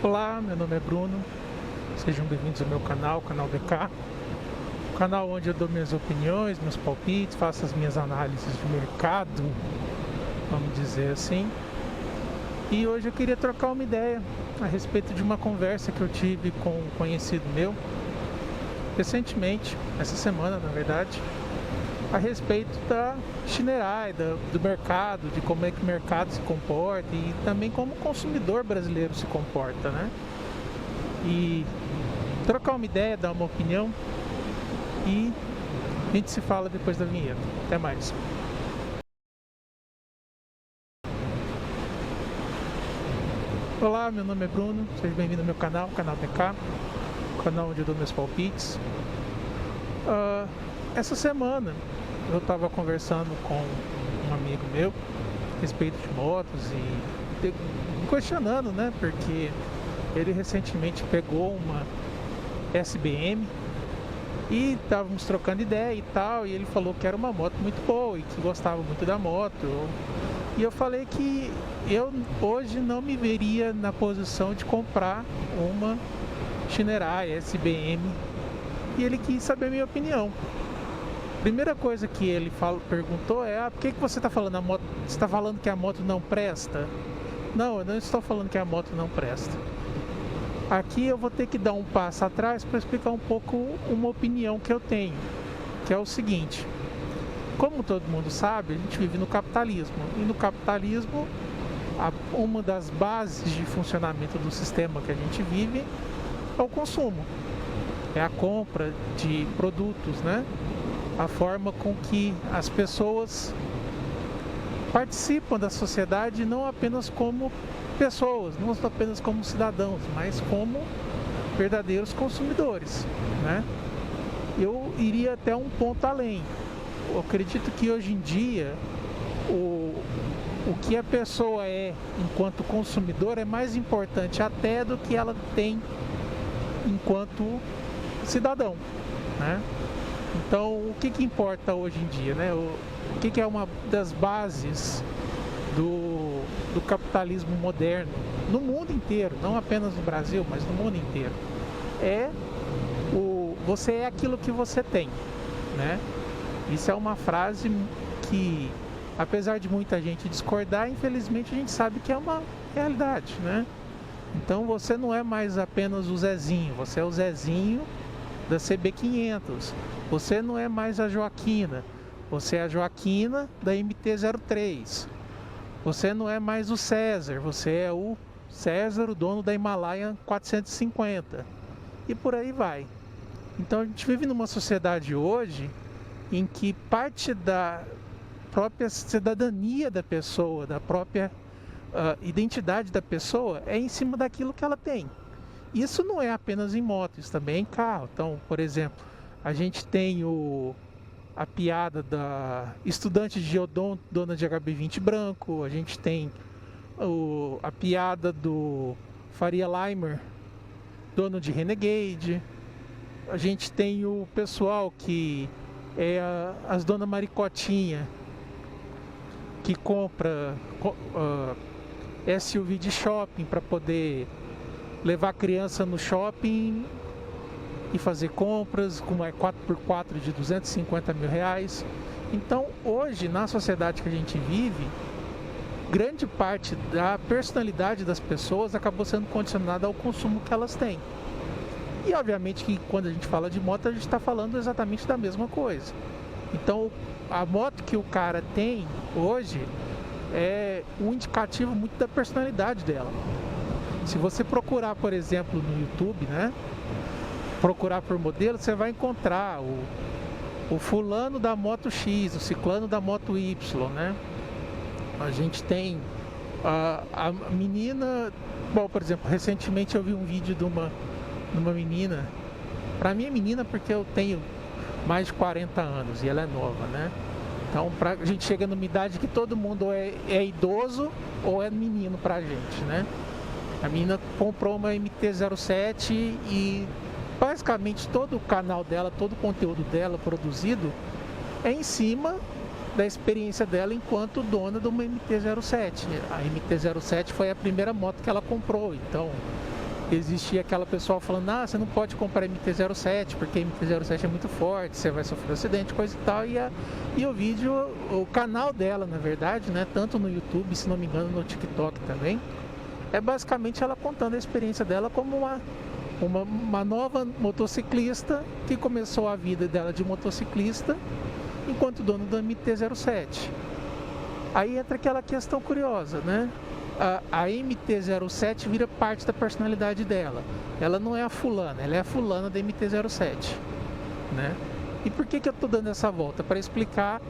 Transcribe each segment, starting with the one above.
Olá, meu nome é Bruno, sejam bem-vindos ao meu canal, o canal DK, o canal onde eu dou minhas opiniões, meus palpites, faço as minhas análises de mercado, vamos dizer assim. E hoje eu queria trocar uma ideia a respeito de uma conversa que eu tive com um conhecido meu, recentemente, essa semana na verdade, a respeito da Shinerai, do mercado, de como é que o mercado se comporta e também como o consumidor brasileiro se comporta, né? E trocar uma ideia, dar uma opinião e a gente se fala depois da vinheta. Até mais. Olá, meu nome é Bruno, seja bem-vindo ao meu canal, o canal DK, o canal onde eu dou meus palpites. Essa semana eu estava conversando com um amigo meu a respeito de motos e questionando, né? Porque ele recentemente pegou uma SBM e estávamos trocando ideia e tal, e ele falou que era uma moto muito boa e que gostava muito da moto. E eu falei que eu hoje não me veria na posição de comprar uma Shinerai SBM e ele quis saber a minha opinião. Primeira coisa que ele perguntou é: por que você está falando a moto? Você está falando que a moto não presta? Não, eu não estou falando que a moto não presta. Aqui eu vou ter que dar um passo atrás para explicar um pouco uma opinião que eu tenho, que é o seguinte: como todo mundo sabe, a gente vive no capitalismo, e no capitalismo uma das bases de funcionamento do sistema que a gente vive é o consumo, é a compra de produtos, né? A forma com que as pessoas participam da sociedade não apenas como pessoas, não apenas como cidadãos, mas como verdadeiros consumidores, né? Eu iria até um ponto além. Eu acredito que hoje em dia o que a pessoa é enquanto consumidor é mais importante até do que ela tem enquanto cidadão, né? Então, o que importa hoje em dia, né? O que é uma das bases do capitalismo moderno no mundo inteiro, não apenas no Brasil, mas no mundo inteiro, é você é aquilo que você tem, né? Isso é uma frase que, apesar de muita gente discordar, infelizmente a gente sabe que é uma realidade, né? Então você não é mais apenas o Zezinho, você é o Zezinho da CB500. Você não é mais a Joaquina, você é a Joaquina da MT-03. Você não é mais o César, você é o César, o dono da Himalaia 450. E por aí vai. Então a gente vive numa sociedade hoje em que parte da própria cidadania da pessoa, da própria identidade da pessoa é em cima daquilo que ela tem. Isso não é apenas em moto, isso também é em carro. Então, por exemplo, a gente tem a piada da estudante de odonto, dona de HB20 branco, a gente tem a piada do Faria Limer, dono de Renegade, a gente tem o pessoal que é as dona Maricotinha, que compra SUV de shopping para poder levar a criança no shopping e fazer compras com uma 4x4 de 250 mil reais. Então, hoje, na sociedade que a gente vive, grande parte da personalidade das pessoas acabou sendo condicionada ao consumo que elas têm. E, obviamente, que quando a gente fala de moto, a gente está falando exatamente da mesma coisa. Então, a moto que o cara tem hoje é um indicativo muito da personalidade dela. Se você procurar, por exemplo, no YouTube, né? Procurar por modelo, você vai encontrar o fulano da moto X, o ciclano da moto Y, né? A gente tem a menina... Bom, por exemplo, recentemente eu vi um vídeo de uma menina. Pra mim é menina porque eu tenho mais de 40 anos e ela é nova, né? Então a gente chega numa idade que todo mundo é idoso ou é menino pra gente, né? A menina comprou uma MT-07 e basicamente todo o canal dela, todo o conteúdo dela produzido é em cima da experiência dela enquanto dona de uma MT-07. A MT-07 foi a primeira moto que ela comprou, então existia aquela pessoa falando, ah, você não pode comprar MT-07 porque MT-07 é muito forte, você vai sofrer acidente, coisa e tal. E o vídeo, o canal dela, na verdade, né, tanto no YouTube, se não me engano, no TikTok também, é basicamente ela contando a experiência dela como uma nova motociclista que começou a vida dela de motociclista enquanto dono do MT-07. Aí entra aquela questão curiosa, né? A MT-07 vira parte da personalidade dela. Ela não é a fulana, ela é a fulana da MT-07, né? E por que eu estou dando essa volta? Para explicar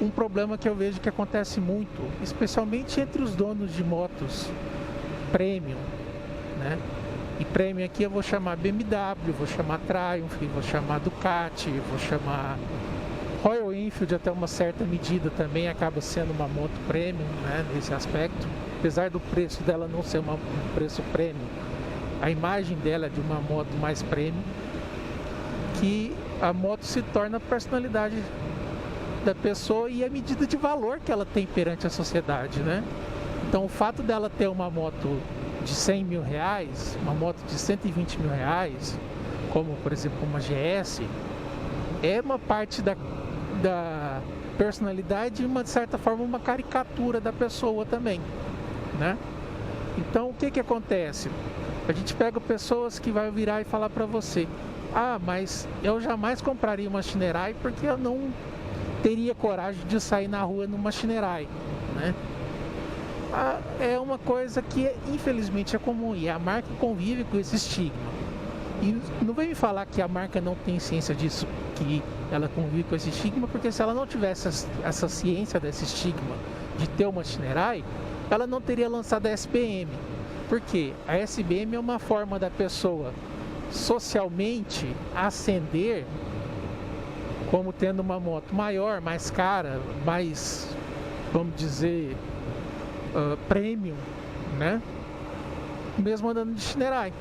um problema que eu vejo que acontece muito, especialmente entre os donos de motos premium, né? E premium aqui eu vou chamar BMW, vou chamar Triumph, vou chamar Ducati, vou chamar Royal Enfield, até uma certa medida também acaba sendo uma moto premium, né, nesse aspecto. Apesar do preço dela não ser um preço premium, a imagem dela é de uma moto mais premium, que a moto se torna a personalidade da pessoa e a medida de valor que ela tem perante a sociedade, né? Então o fato dela ter uma moto de 100 mil reais, uma moto de 120 mil reais, como por exemplo uma GS, é uma parte da personalidade e de certa forma uma caricatura da pessoa também, né? Então o que acontece? A gente pega pessoas que vai virar e falar para você, ah, mas eu jamais compraria uma Shinerai porque eu não teria coragem de sair na rua numa Shinerai, né? É uma coisa que infelizmente é comum e a marca convive com esse estigma. E não vem me falar que a marca não tem ciência disso, que ela convive com esse estigma, porque se ela não tivesse essa ciência desse estigma de ter uma Shinerai, ela não teria lançado a SBM. Por quê? A SBM é uma forma da pessoa socialmente ascender como tendo uma moto maior, mais cara, mais, vamos dizer, premium, né? Mesmo andando de Shinerai.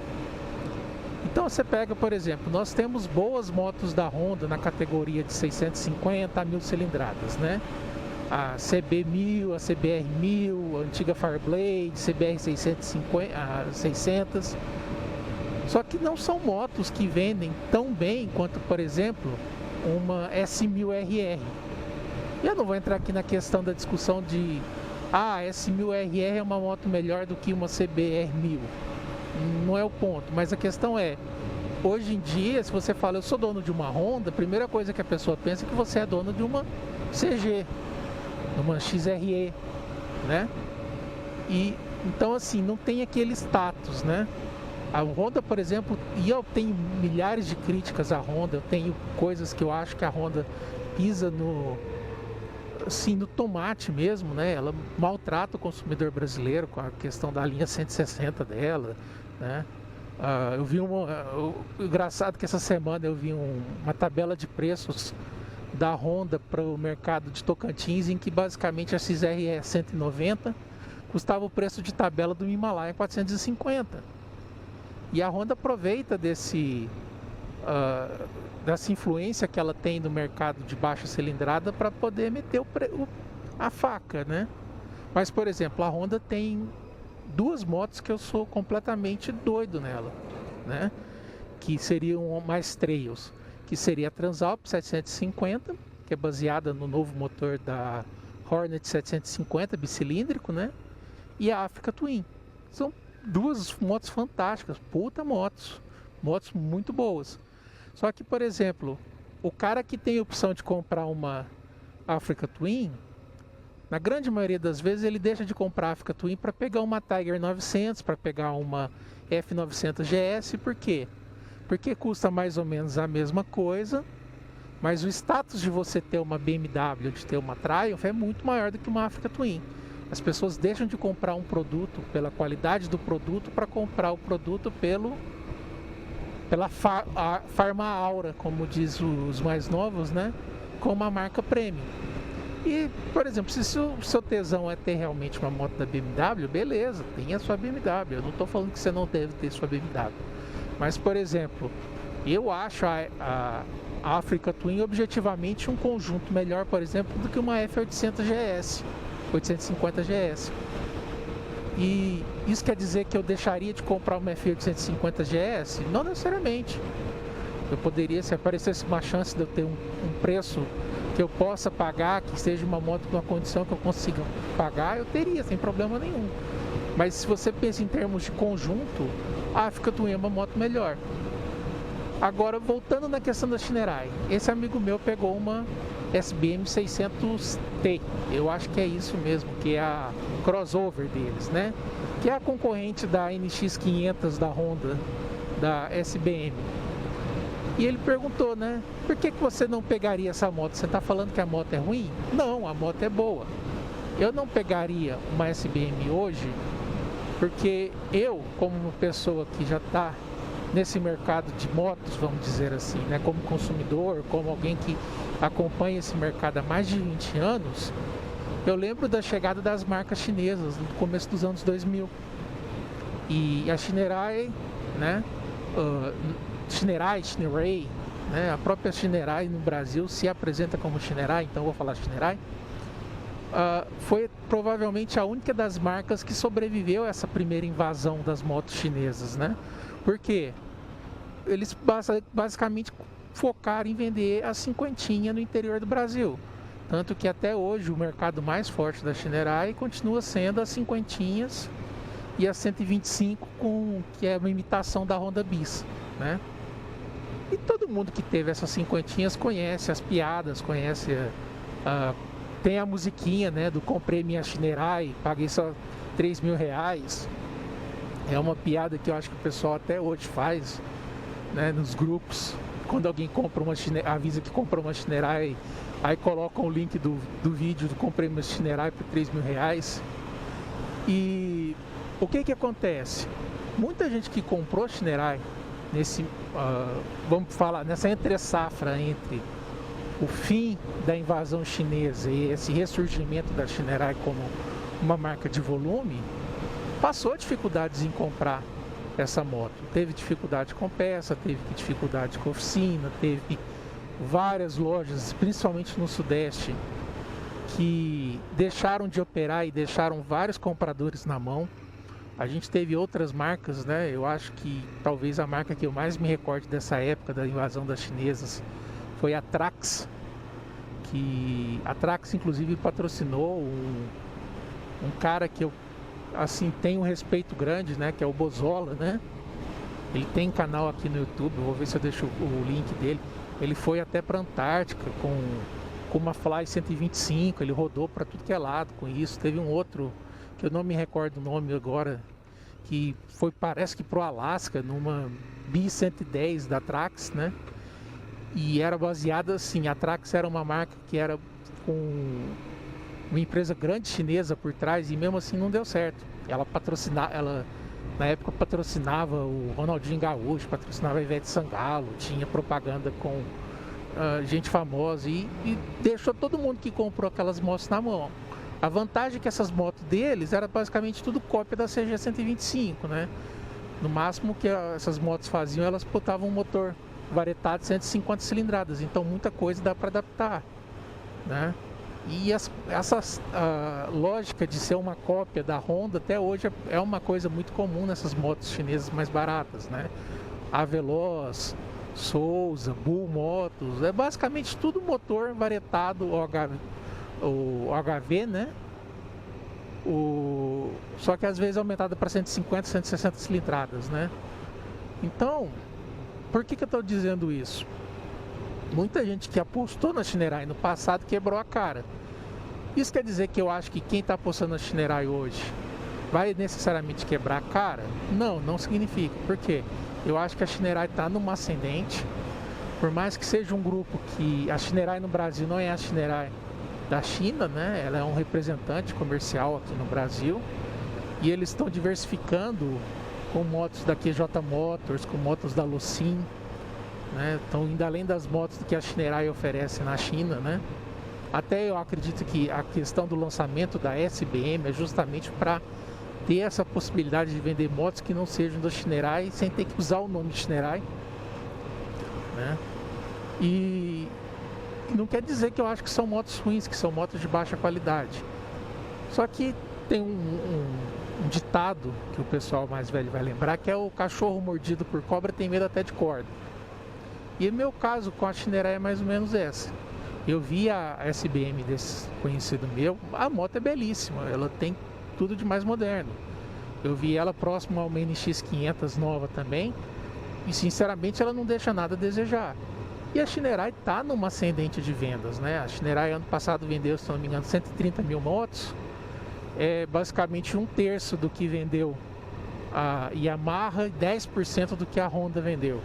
Então você pega, por exemplo, nós temos boas motos da Honda na categoria de 650 a 1000 cilindradas, né? A CB1000, a CBR1000, a antiga Fireblade, CBR 600. Só que não são motos que vendem tão bem quanto, por exemplo, uma S1000RR. E eu não vou entrar aqui na questão da discussão de a S1000RR é uma moto melhor do que uma CBR1000. Não é o ponto, mas a questão é, hoje em dia, se você fala eu sou dono de uma Honda, a primeira coisa que a pessoa pensa é que você é dono de uma CG, de uma XRE, né? E então assim, não tem aquele status, né? A Honda, por exemplo, e eu tenho milhares de críticas à Honda, eu tenho coisas que eu acho que a Honda pisa no tomate mesmo, né? Ela maltrata o consumidor brasileiro com a questão da linha 160 dela, né? Eu vi engraçado que essa semana eu vi uma tabela de preços da Honda para o mercado de Tocantins, em que basicamente a XRE 190 custava o preço de tabela do Himalaia 450. E a Honda aproveita dessa influência que ela tem no mercado de baixa cilindrada para poder meter a faca, né? Mas, por exemplo, a Honda tem duas motos que eu sou completamente doido nela, né? Que seriam mais trails, que seria a Transalp 750, que é baseada no novo motor da Hornet 750 bicilíndrico, né? E a Africa Twin. São duas motos fantásticas, motos muito boas. Só que, por exemplo, o cara que tem a opção de comprar uma Africa Twin, na grande maioria das vezes ele deixa de comprar a Africa Twin para pegar uma Tiger 900, para pegar uma F900 GS. Por quê? Porque custa mais ou menos a mesma coisa, mas o status de você ter uma BMW, de ter uma Triumph, é muito maior do que uma Africa Twin. As pessoas deixam de comprar um produto pela qualidade do produto para comprar o produto pela Pharma Aura, como diz os mais novos, né? Como a marca premium. E, por exemplo, se o seu tesão é ter realmente uma moto da BMW, beleza, tenha a sua BMW. Eu não estou falando que você não deve ter sua BMW. Mas, por exemplo, eu acho a Africa Twin objetivamente um conjunto melhor, por exemplo, do que uma F800 GS, 850 GS. E Isso quer dizer que eu deixaria de comprar uma F850 GS? Não necessariamente. Eu poderia, se aparecesse uma chance de eu ter um preço que eu possa pagar, que seja uma moto com uma condição que eu consiga pagar, eu teria, sem problema nenhum. Mas se você pensa em termos de conjunto, a África Twin é uma moto melhor. Agora, voltando na questão da Shinerai, esse amigo meu pegou uma SBM 600T, eu acho que é isso mesmo, que é a crossover deles, né? Que é a concorrente da NX 500 da Honda, da SBM. E ele perguntou, né? Por que você não pegaria essa moto? Você está falando que a moto é ruim? Não, a moto é boa. Eu não pegaria uma SBM hoje, porque eu, como uma pessoa que já está nesse mercado de motos, vamos dizer assim, né? Como consumidor, como alguém que acompanha esse mercado há mais de 20 anos, eu lembro da chegada das marcas chinesas no começo dos anos 2000. E a Shinerai, né? Shinerai, né? A própria Shinerai no Brasil se apresenta como Shinerai, então eu vou falar Shinerai. Foi provavelmente a única das marcas que sobreviveu a essa primeira invasão das motos chinesas, né? Porque eles basicamente focaram em vender a cinquentinha no interior do Brasil. Tanto que até hoje o mercado mais forte da Shinerai continua sendo as cinquentinhas e a 125, que é uma imitação da Honda Bis, né? E todo mundo que teve essas cinquentinhas conhece as piadas, conhece tem a musiquinha, né, do comprei minha Shinerai, paguei só R$3.000. É uma piada que eu acho que o pessoal até hoje faz, né, nos grupos. Quando alguém compra uma Shinerai, avisa que comprou uma Shinerai, aí colocam o link do vídeo do comprei minha Shinerai por R$3.000. E o que acontece? Muita gente que comprou Shinerai vamos falar, nessa entre-safra entre o fim da invasão chinesa e esse ressurgimento da Shinerai como uma marca de volume, passou dificuldades em comprar essa moto. Teve dificuldade com peça, teve dificuldade com oficina, teve várias lojas, principalmente no Sudeste, que deixaram de operar e deixaram vários compradores na mão. A gente teve outras marcas, né? Eu acho que talvez a marca que eu mais me recordo dessa época da invasão das chinesas foi a Trax, que a Trax inclusive patrocinou um cara que eu assim tenho um respeito grande, né? Que é o Bozola, né? Ele tem canal aqui no YouTube, vou ver se eu deixo o link dele. Ele foi até para a Antártica com uma Fly 125, ele rodou para tudo que é lado com isso. Teve um outro que eu não me recordo o nome agora, que foi, parece que pro Alasca, numa B-110 da Trax, né? E era baseada assim, a Trax era uma marca que era com uma empresa grande chinesa por trás e mesmo assim não deu certo. Ela na época patrocinava o Ronaldinho Gaúcho, patrocinava a Ivete Sangalo, tinha propaganda com gente famosa e deixou todo mundo que comprou aquelas motos na mão. A vantagem é que essas motos deles era basicamente tudo cópia da CG 125, né? No máximo que essas motos faziam, elas botavam um motor varietado de 150 cilindradas, então muita coisa dá para adaptar, né? E essa lógica de ser uma cópia da Honda até hoje é uma coisa muito comum nessas motos chinesas mais baratas, né? A Veloz, Souza, Bull Motos, é basicamente tudo motor varietado o HV, né? Só que às vezes é aumentado para 150, 160 cilindradas, né? Então, por que eu estou dizendo isso? Muita gente que apostou na Shinerai no passado quebrou a cara. Isso quer dizer que eu acho que quem está apostando na Shinerai hoje vai necessariamente quebrar a cara? Não, não significa. Por quê? Eu acho que a Shinerai está numa ascendente. Por mais que seja um grupo que a Shinerai no Brasil não é a Shinerai da China, né? Ela é um representante comercial aqui no Brasil e eles estão diversificando com motos da QJ Motors, com motos da Lucin, né? Estão indo além das motos que a Shinerai oferece na China, né? Até eu acredito que a questão do lançamento da SBM é justamente para ter essa possibilidade de vender motos que não sejam da Shinerai sem ter que usar o nome de Shinerai, né? E não quer dizer que eu acho que são motos ruins, que são motos de baixa qualidade. Só que tem um ditado que o pessoal mais velho vai lembrar, que é o cachorro mordido por cobra tem medo até de corda. E o meu caso com a Shinerai é mais ou menos essa. Eu vi a SBM desse conhecido meu, a moto é belíssima, ela tem tudo de mais moderno. Eu vi ela próximo a uma NX500 nova também, e sinceramente ela não deixa nada a desejar. E a Shinerai está numa ascendente de vendas, né? A Shinerai ano passado vendeu, se não me engano, 130 mil motos, é basicamente 1/3 do que vendeu a Yamaha e 10% do que a Honda vendeu.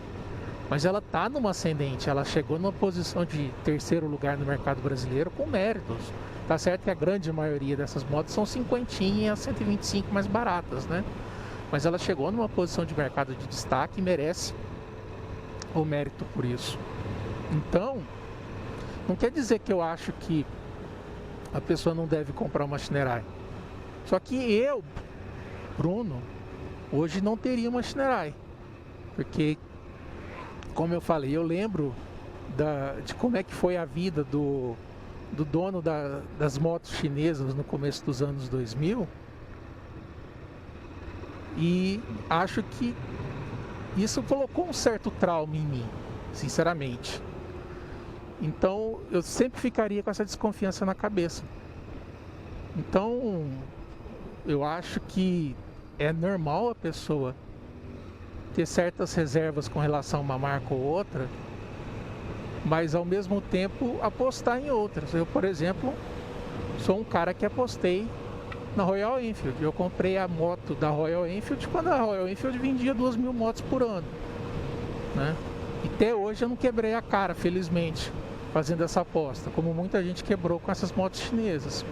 Mas ela está numa ascendente, ela chegou numa posição de terceiro lugar no mercado brasileiro com méritos. Tá certo que a grande maioria dessas motos são 50 a 125 mais baratas, né? Mas ela chegou numa posição de mercado de destaque e merece o mérito por isso. Então, não quer dizer que eu acho que a pessoa não deve comprar uma Shinerai. Só que eu, Bruno, hoje não teria uma Shinerai. Porque, como eu falei, eu lembro de como é que foi a vida do dono das motos chinesas no começo dos anos 2000. E acho que isso colocou um certo trauma em mim, sinceramente. Então eu sempre ficaria com essa desconfiança na cabeça. Então eu acho que é normal a pessoa ter certas reservas com relação a uma marca ou outra, mas ao mesmo tempo apostar em outras. Eu, por exemplo, sou um cara que apostei na Royal Enfield. Eu comprei a moto da Royal Enfield quando a Royal Enfield vendia 2.000 motos por ano, né? E até hoje eu não quebrei a cara, felizmente, fazendo essa aposta, como muita gente quebrou com essas motos chinesas.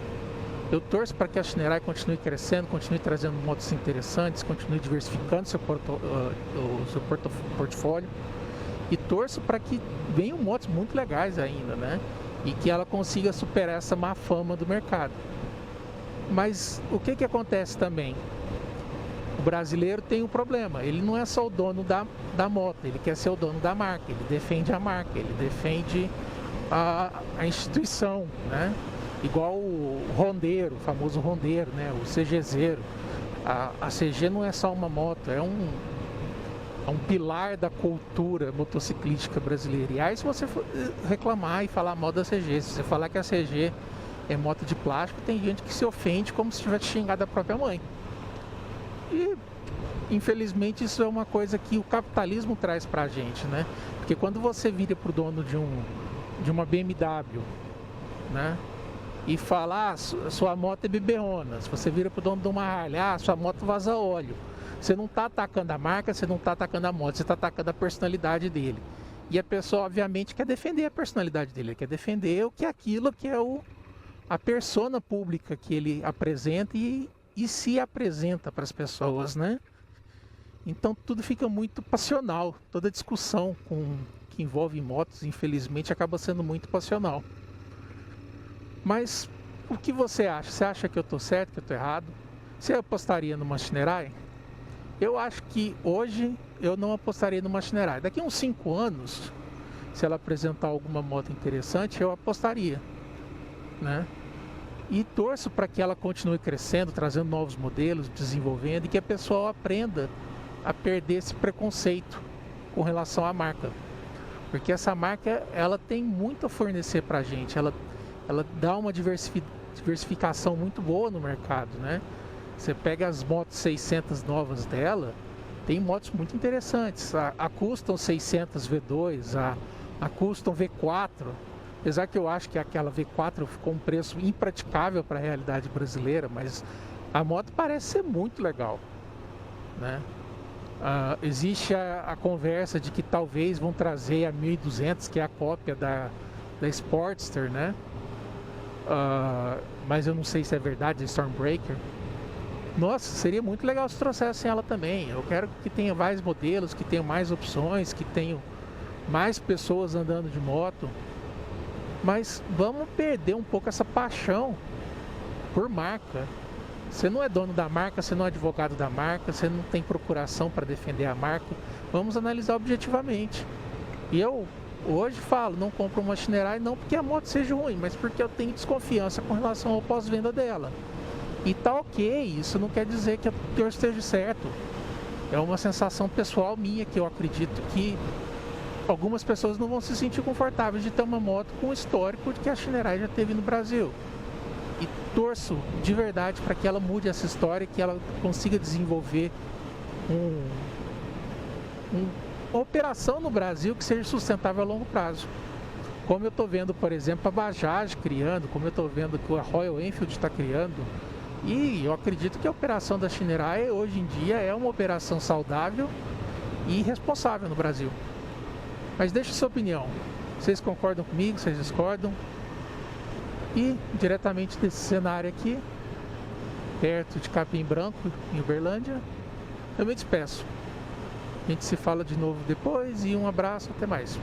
Eu torço para que a Shinerai continue crescendo, continue trazendo motos interessantes, continue diversificando seu portfólio, e torço para que venham motos muito legais ainda, né? E que ela consiga superar essa má fama do mercado. Mas o que acontece também? O brasileiro tem um problema, ele não é só o dono da moto, ele quer ser o dono da marca, ele defende a marca, ele defende a instituição, né? Igual o rondeiro, o famoso rondeiro, né? O CGzeiro. A CG não é só uma moto, é um pilar da cultura motociclística brasileira. E aí, se você for reclamar e falar mal da CG, se você falar que a CG é moto de plástico, tem gente que se ofende como se tivesse xingado a própria mãe. E infelizmente isso é uma coisa que o capitalismo traz pra gente, né? Porque quando você vira pro dono de uma BMW, né? E fala, sua moto é beberrona. Se você vira pro dono de uma Harley, sua moto vaza óleo. Você não está atacando a marca, você não está atacando a moto, você está atacando a personalidade dele. E a pessoa, obviamente, quer defender a personalidade dele, quer defender o que é aquilo que é a persona pública que ele apresenta e se apresenta para as pessoas, né? Então tudo fica muito passional, toda discussão que envolve motos, infelizmente, acaba sendo muito passional. Mas o que você acha? Você acha que eu estou certo, que eu estou errado? Você apostaria numa Shinerai? Eu acho que hoje eu não apostaria numa Shinerai. Daqui a uns 5 anos, se ela apresentar alguma moto interessante, eu apostaria, né? E torço para que ela continue crescendo, trazendo novos modelos, desenvolvendo, e que a pessoa aprenda a perder esse preconceito com relação à marca. Porque essa marca, ela tem muito a fornecer para a gente, ela dá uma diversificação muito boa no mercado, né? Você pega as motos 600 novas dela, tem motos muito interessantes. A Custom 600 V2, a Custom V4, apesar que eu acho que aquela V4 ficou um preço impraticável para a realidade brasileira, mas a moto parece ser muito legal, né? Existe a conversa de que talvez vão trazer a 1200, que é a cópia da Sportster, né? Mas eu não sei se é verdade, a Stormbreaker. Nossa, seria muito legal se trouxessem ela também. Eu quero que tenha mais modelos, que tenha mais opções, que tenham mais pessoas andando de moto. Mas vamos perder um pouco essa paixão por marca. Você não é dono da marca, você não é advogado da marca, você não tem procuração para defender a marca. Vamos analisar objetivamente. E eu hoje falo, não compro uma Shinerai não porque a moto seja ruim, mas porque eu tenho desconfiança com relação ao pós-venda dela. E tá ok, isso não quer dizer que eu esteja certo. É uma sensação pessoal minha que eu acredito que algumas pessoas não vão se sentir confortáveis de ter uma moto com o histórico que a Shinerai já teve no Brasil. E torço de verdade para que ela mude essa história e que ela consiga desenvolver uma operação no Brasil que seja sustentável a longo prazo. Como eu estou vendo, por exemplo, a Bajaj criando, como eu estou vendo que a Royal Enfield está criando. E eu acredito que a operação da Shinerai hoje em dia é uma operação saudável e responsável no Brasil. Mas deixe sua opinião. Vocês concordam comigo? Vocês discordam? E diretamente desse cenário aqui, perto de Capim Branco, em Uberlândia, eu me despeço. A gente se fala de novo depois e um abraço, até mais.